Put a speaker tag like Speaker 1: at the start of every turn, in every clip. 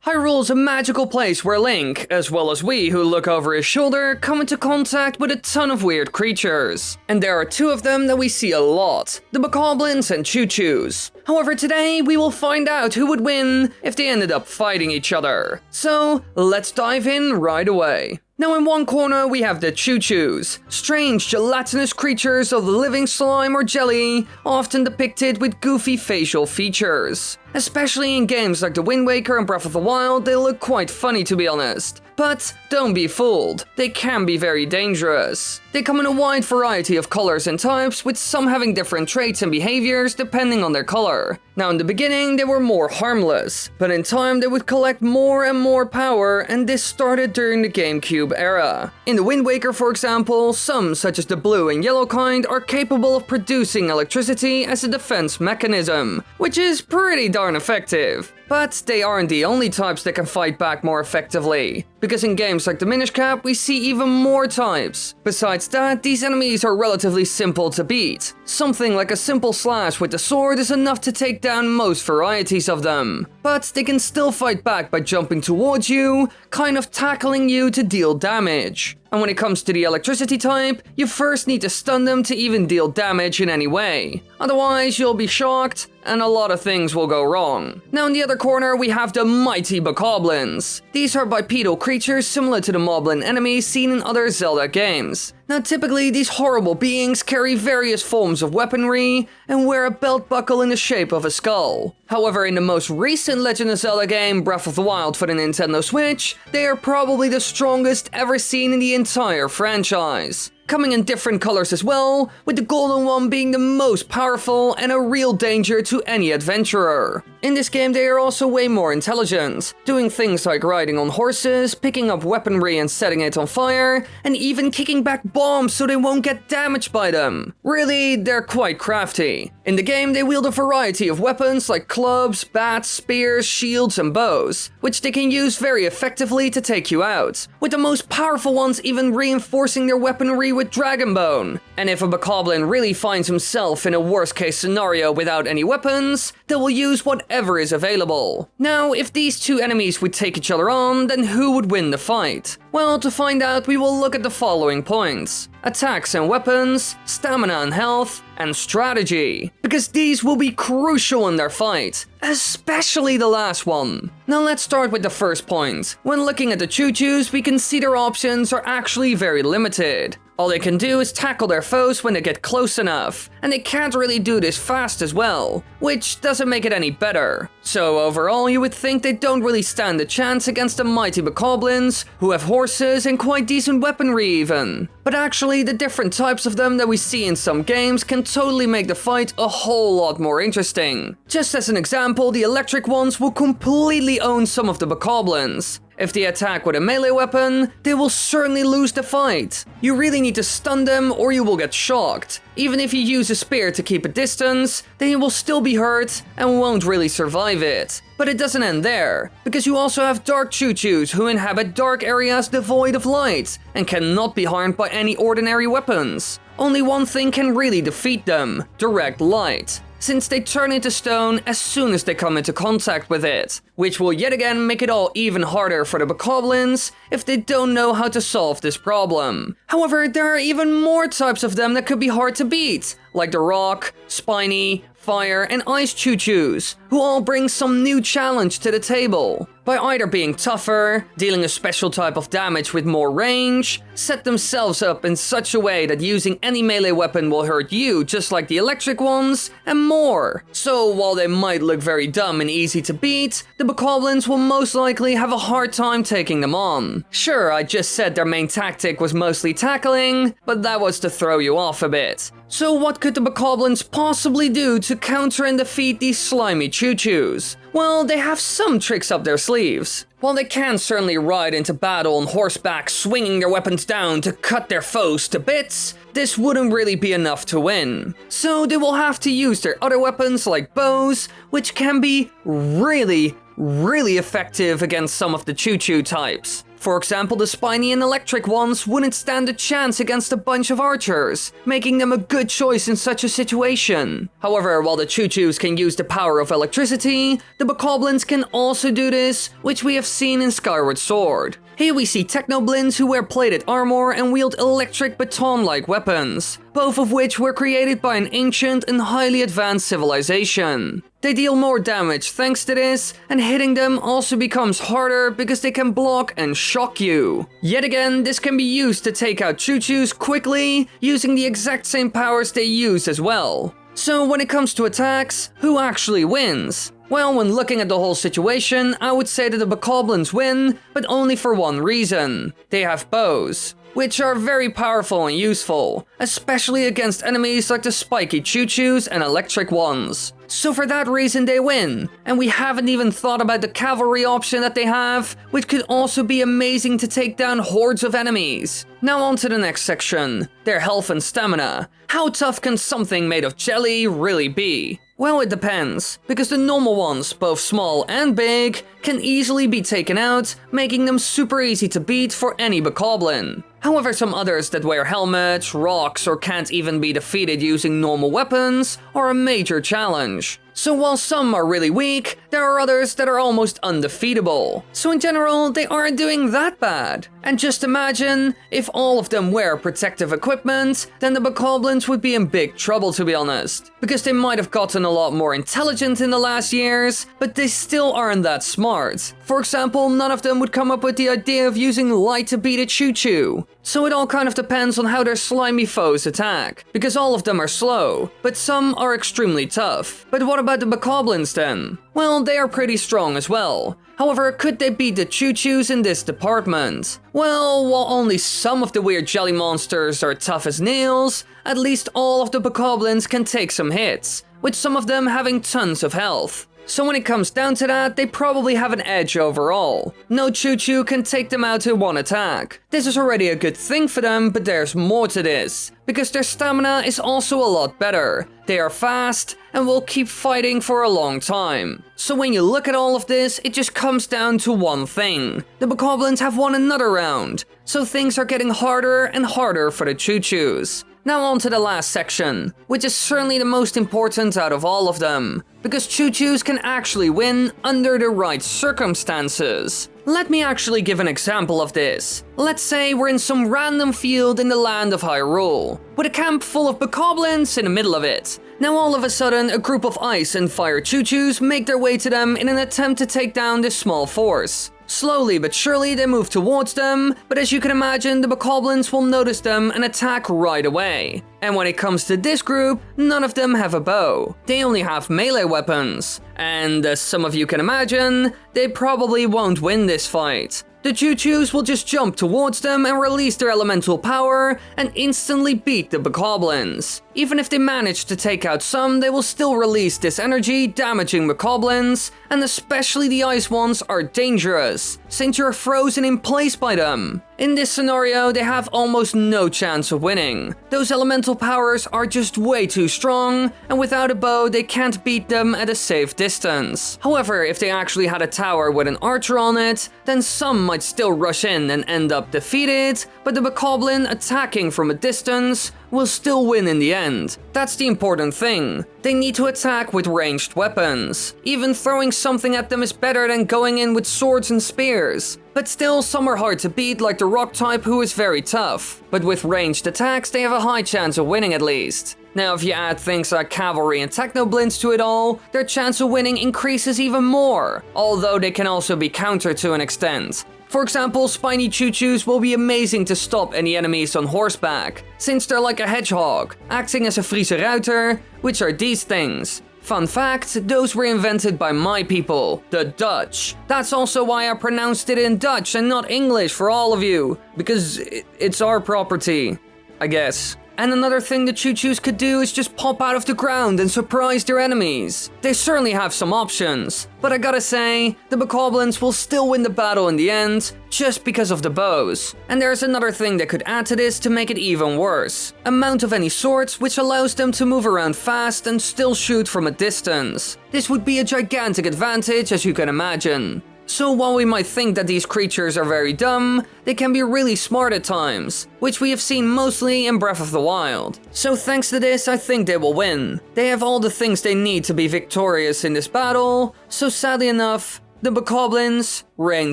Speaker 1: Hyrule's a magical place where Link, as well as we who look over his shoulder, come into contact with a ton of weird creatures. And there are two of them that we see a lot, the BOKOBLINS and CHUS. However, today we will find out who would win if they ended up fighting each other. So, let's dive in right away. Now in one corner we have the CHUs, strange gelatinous creatures of living slime or jelly, often depicted with goofy facial features. Especially in games like The Wind Waker and Breath of the Wild, they look quite funny to be honest. But don't be fooled, they can be very dangerous. They come in a wide variety of colors and types, with some having different traits and behaviors depending on their color. Now in the beginning they were more harmless, but in time they would collect more and more power, and this started during the GameCube era. In The Wind Waker, for example, some, such as the blue and yellow kind, are capable of producing electricity as a defense mechanism, which is pretty darn effective. But they aren't the only types that can fight back more effectively, because in games like the Minish Cap we see even more types. Besides that, these enemies are relatively simple to beat. Something like a simple slash with the sword is enough to take down most varieties of them. But they can still fight back by jumping towards you, kind of tackling you to deal damage. And when it comes to the electricity type, you first need to stun them to even deal damage in any way. Otherwise, you'll be shocked, and a lot of things will go wrong. Now in the other corner, we have the mighty BOKOBLINS. These are bipedal creatures similar to the moblin enemies seen in other Zelda games. Now typically, these horrible beings carry various forms of weaponry and wear a belt buckle in the shape of a skull. However, in the most recent Legend of Zelda game, Breath of the Wild for the Nintendo Switch, they are probably the strongest ever seen in the entire franchise. Coming in different colors as well, with the golden one being the most powerful and a real danger to any adventurer. In this game they are also way more intelligent, doing things like riding on horses, picking up weaponry and setting it on fire, and even kicking back bombs so they won't get damaged by them. Really, they're quite crafty. In the game they wield a variety of weapons like clubs, bats, spears, shields and bows, which they can use very effectively to take you out, with the most powerful ones even reinforcing their weaponry with Dragon Bone. And if a BOKOBLIN really finds himself in a worst case scenario without any weapons, they will use whatever is available. Now, if these two enemies would take each other on, then who would win the fight? Well, to find out we will look at the following points: attacks and weapons, stamina and health, and strategy, because these will be crucial in their fight, especially the last one. Now let's start with the first point. When looking at the CHUs, we can see their options are actually very limited. All they can do is tackle their foes when they get close enough, and they can't really do this fast as well, which doesn't make it any better. So overall, you would think they don't really stand a chance against the mighty BOKOBLINS, who have horses and quite decent weaponry even. But actually, the different types of them that we see in some games can totally make the fight a whole lot more interesting. Just as an example, the electric ones will completely own some of the BOKOBLINS. If they attack with a melee weapon, they will certainly lose the fight. You really need to stun them or you will get shocked. Even if you use a spear to keep a distance, then you will still be hurt and won't really survive it. But it doesn't end there, because you also have dark CHUs who inhabit dark areas devoid of light and cannot be harmed by any ordinary weapons. Only one thing can really defeat them: direct light, since they turn into stone as soon as they come into contact with it, which will yet again make it all even harder for the BOKOBLINS if they don't know how to solve this problem. However, there are even more types of them that could be hard to beat, like the rock, spiny, fire, and ice CHUs, who all bring some new challenge to the table. By either being tougher, dealing a special type of damage with more range, set themselves up in such a way that using any melee weapon will hurt you just like the electric ones, and more. So while they might look very dumb and easy to beat, the BOKOBLINS will most likely have a hard time taking them on. Sure, I just said their main tactic was mostly tackling, but that was to throw you off a bit. So what could the BOKOBLINS possibly do to counter and defeat these slimy CHUs? Well, they have some tricks up their sleeves. While they can certainly ride into battle on horseback, swinging their weapons down to cut their foes to bits, this wouldn't really be enough to win. So they will have to use their other weapons like bows, which can be really effective against some of the CHU types. For example, the spiny and electric ones wouldn't stand a chance against a bunch of archers, making them a good choice in such a situation. However, while the CHUs can use the power of electricity, the BOKOBLINS can also do this, which we have seen in Skyward Sword. Here we see technoblins who wear plated armor and wield electric baton-like weapons, both of which were created by an ancient and highly advanced civilization. They deal more damage thanks to this, and hitting them also becomes harder because they can block and shock you. Yet again, this can be used to take out CHUs quickly, using the exact same powers they use as well. So when it comes to attacks, who actually wins? Well, when looking at the whole situation, I would say that the BOKOBLINS win, but only for one reason. They have bows, which are very powerful and useful, especially against enemies like the spiky CHUs and electric ones. So for that reason they win, and we haven't even thought about the cavalry option that they have, which could also be amazing to take down hordes of enemies. Now on to the next section, their health and stamina. How tough can something made of jelly really be? Well, it depends, because the normal ones, both small and big, can easily be taken out, making them super easy to beat for any BOKOBLIN. However, some others that wear helmets, rocks, or can't even be defeated using normal weapons are a major challenge. So while some are really weak, there are others that are almost undefeatable. So in general, they aren't doing that bad. And just imagine, if all of them wear protective equipment, then the BOKOBLINS would be in big trouble, to be honest. Because they might have gotten a lot more intelligent in the last years, but they still aren't that smart. For example, none of them would come up with the idea of using light to beat a CHU. So it all kind of depends on how their slimy foes attack, because all of them are slow, but some are extremely tough. But what about the BOKOBLINS then? Well, they are pretty strong as well. However, could they beat the CHUs in this department? Well, while only some of the weird jelly monsters are tough as nails, at least all of the BOKOBLINS can take some hits, with some of them having tons of health. So when it comes down to that, they probably have an edge overall. No CHU can take them out in one attack. This is already a good thing for them, but there's more to this, because their stamina is also a lot better. They are fast, and will keep fighting for a long time. So when you look at all of this, it just comes down to one thing. The BOKOBLINS have won another round, so things are getting harder and harder for the CHUs. Now on to the last section, which is certainly the most important out of all of them, because CHUs can actually win under the right circumstances. Let me actually give an example of this. Let's say we're in some random field in the land of Hyrule, with a camp full of BOKOBLINS in the middle of it. Now all of a sudden, a group of ice and fire CHUs make their way to them in an attempt to take down this small force. Slowly but surely they move towards them, but as you can imagine, the BOKOBLINS will notice them and attack right away. And when it comes to this group, none of them have a bow. They only have melee weapons. And as some of you can imagine, they probably won't win this fight. The CHUs will just jump towards them and release their elemental power and instantly beat the BOKOBLINS. Even if they manage to take out some, they will still release this energy, damaging BOKOBLINS, and especially the ice ones are dangerous, since you're frozen in place by them. In this scenario, they have almost no chance of winning. Those elemental powers are just way too strong, and without a bow, they can't beat them at a safe distance. However, if they actually had a tower with an archer on it, then some might still rush in and end up defeated, but the BOKOBLIN attacking from a distance will still win in the end. That's the important thing. They need to attack with ranged weapons. Even throwing something at them is better than going in with swords and spears. But still, some are hard to beat, like the rock type, who is very tough. But with ranged attacks, they have a high chance of winning at least. Now, if you add things like cavalry and technoblins to it all, their chance of winning increases even more, although they can also be countered to an extent. For example, spiny CHUs will be amazing to stop any enemies on horseback, since they're like a hedgehog, acting as a Friese ruiter, which are these things. Fun fact, those were invented by my people, the Dutch. That's also why I pronounced it in Dutch and not English for all of you, because it's our property, I guess. And another thing the CHUs could do is just pop out of the ground and surprise their enemies. They certainly have some options, but I gotta say, the BOKOBLINS will still win the battle in the end, just because of the bows. And there's another thing that could add to this to make it even worse. A mount of any sort, which allows them to move around fast and still shoot from a distance. This would be a gigantic advantage, as you can imagine. So while we might think that these creatures are very dumb, they can be really smart at times, which we have seen mostly in Breath of the Wild. So thanks to this, I think they will win. They have all the things they need to be victorious in this battle, so sadly enough, the Bokoblins reign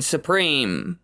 Speaker 1: supreme.